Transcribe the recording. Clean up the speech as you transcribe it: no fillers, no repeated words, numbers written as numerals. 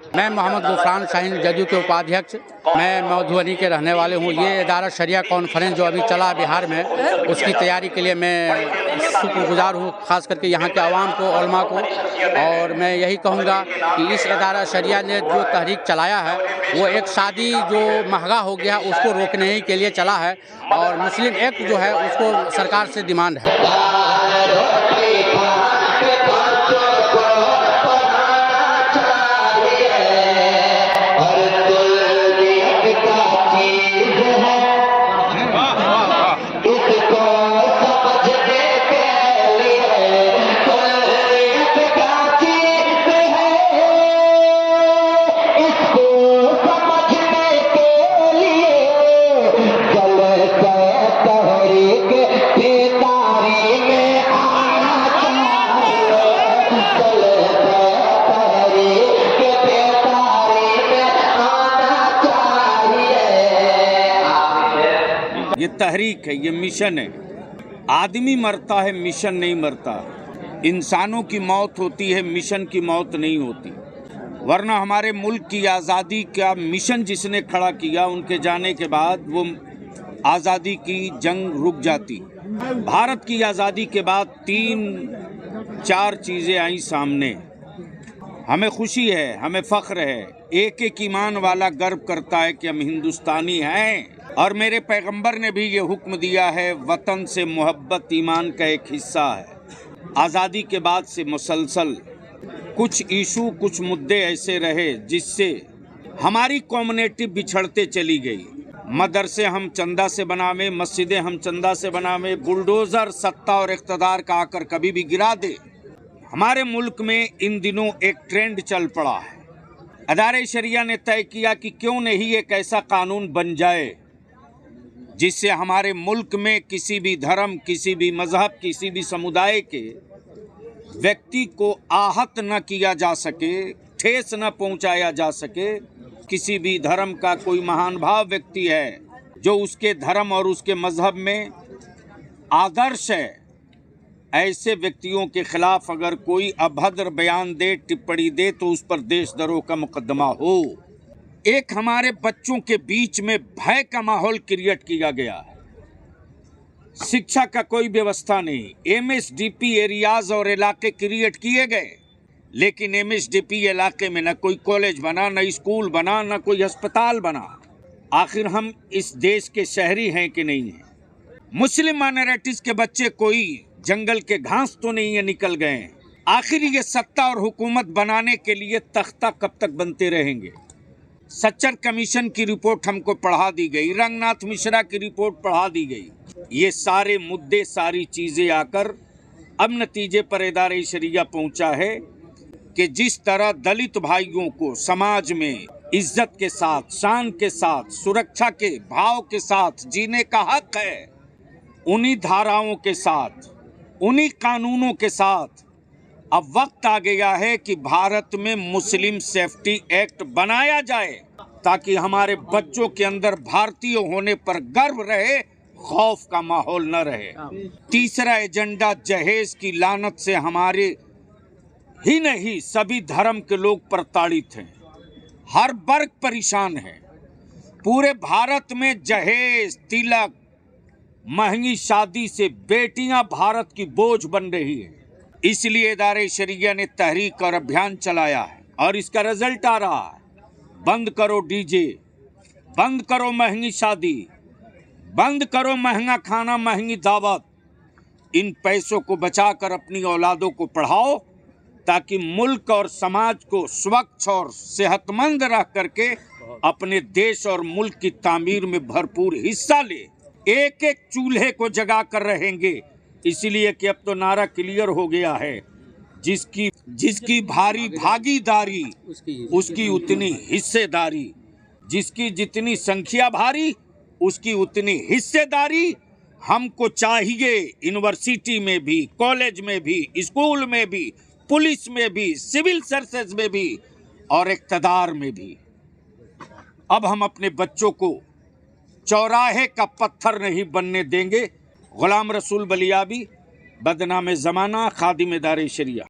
मैं मोहम्मद गुफरान शाहीन जदयू के उपाध्यक्ष, मैं मधुबनी के रहने वाले हूँ। ये इदारा शरिया कॉन्फ्रेंस जो अभी चला बिहार में, उसकी तैयारी के लिए मैं शुक्रगुजार हूँ, ख़ास करके यहाँ के आवाम को, उलमा को। और मैं यही कहूँगा कि इस इदारा शरिया ने जो तहरीक चलाया है वो एक शादी जो महंगा हो गया उसको रोकने ही के लिए चला है, और मुस्लिम एक्ट जो है उसको सरकार से डिमांड है। ये तहरीक है, ये मिशन है। आदमी मरता है, मिशन नहीं मरता। इंसानों की मौत होती है, मिशन की मौत नहीं होती। वरना हमारे मुल्क की आज़ादी का मिशन जिसने खड़ा किया, उनके जाने के बाद वो आज़ादी की जंग रुक जाती। भारत की आज़ादी के बाद 3-4 चीज़ें आई सामने। हमें खुशी है, हमें फ़ख्र है, एक एक ईमान वाला गर्व करता है कि हम हिंदुस्तानी हैं। और मेरे पैगंबर ने भी ये हुक्म दिया है, वतन से मोहब्बत ईमान का एक हिस्सा है। आज़ादी के बाद से मुसलसल कुछ इशू, कुछ मुद्दे ऐसे रहे जिससे हमारी कम्युनिटी बिछड़ते चली गई। मदरसे हम चंदा से बनावे, मस्जिदें हम चंदा से बनावे, बुलडोज़र सत्ता और इक़्तिदार का आकर कभी भी गिरा दे। हमारे मुल्क में इन दिनों एक ट्रेंड चल पड़ा है। अदारे शरिया ने तय किया कि क्यों नहीं एक ऐसा कानून बन जाए जिससे हमारे मुल्क में किसी भी धर्म, किसी भी मजहब, किसी भी समुदाय के व्यक्ति को आहत न किया जा सके, ठेस न पहुंचाया जा सके। किसी भी धर्म का कोई महान भाव व्यक्ति है जो उसके धर्म और उसके मजहब में आदर्श है, ऐसे व्यक्तियों के खिलाफ अगर कोई अभद्र बयान दे, टिप्पणी दे, तो उस पर देशद्रोह का मुकदमा हो। एक हमारे बच्चों के बीच में भय का माहौल क्रिएट किया गया है। शिक्षा का कोई व्यवस्था नहीं। एमएसडीपी एरियाज और इलाके क्रिएट किए गए, लेकिन एमएसडीपी इलाके में न कोई कॉलेज बना, न स्कूल बना, न कोई अस्पताल बना। आखिर हम इस देश के शहरी हैं कि नहीं हैं? मुस्लिम माइनॉरिटीज के बच्चे कोई जंगल के घास तो नहीं है निकल गए। आखिर ये सत्ता और हुकूमत बनाने के लिए तख्ता कब तक बनते रहेंगे? सच्चर कमीशन की रिपोर्ट हमको पढ़ा दी गई, रंगनाथ मिश्रा की रिपोर्ट पढ़ा दी गई। ये सारे मुद्दे, सारी चीज़ें आकर अब नतीजे पर इदारे शरिया पहुंचा है कि जिस तरह दलित भाइयों को समाज में इज्जत के साथ, शान के साथ, सुरक्षा के भाव के साथ जीने का हक है, उन्हीं धाराओं के साथ, उन्हीं कानूनों के साथ अब वक्त आ गया है कि भारत में मुस्लिम सेफ्टी एक्ट बनाया जाए, ताकि हमारे बच्चों के अंदर भारतीय होने पर गर्व रहे, खौफ का माहौल न रहे। तीसरा एजेंडा, जहेज की लानत से हमारे ही नहीं सभी धर्म के लोग प्रताड़ित हैं, हर वर्ग परेशान है। पूरे भारत में जहेज, तिलक, महंगी शादी से बेटियां भारत की बोझ बन रही है। इसलिए इदारे शरिया ने तहरीक और अभियान चलाया है और इसका रिजल्ट आ रहा है। बंद करो डीजे, बंद करो महंगी शादी, बंद करो महंगा खाना, महंगी दावत। इन पैसों को बचाकर अपनी औलादों को पढ़ाओ, ताकि मुल्क और समाज को स्वच्छ और सेहतमंद रह करके अपने देश और मुल्क की तामीर में भरपूर हिस्सा ले। एक एक चूल्हे को जगा कर रहेंगे, इसलिए कि अब तो नारा क्लियर हो गया है, जिसकी भारी भागीदारी उसकी उतनी हिस्सेदारी, जिसकी जितनी संख्या भारी उसकी उतनी हिस्सेदारी। हमको चाहिए यूनिवर्सिटी में भी, कॉलेज में भी, स्कूल में भी, पुलिस में भी, सिविल सर्विसेज में भी और इक़्तिदार में भी। अब हम अपने बच्चों को चौराहे का पत्थर नहीं बनने देंगे। गुलाम रसूल बलियाबी, बदनाम ज़माना, खादिम इदारे शरिया।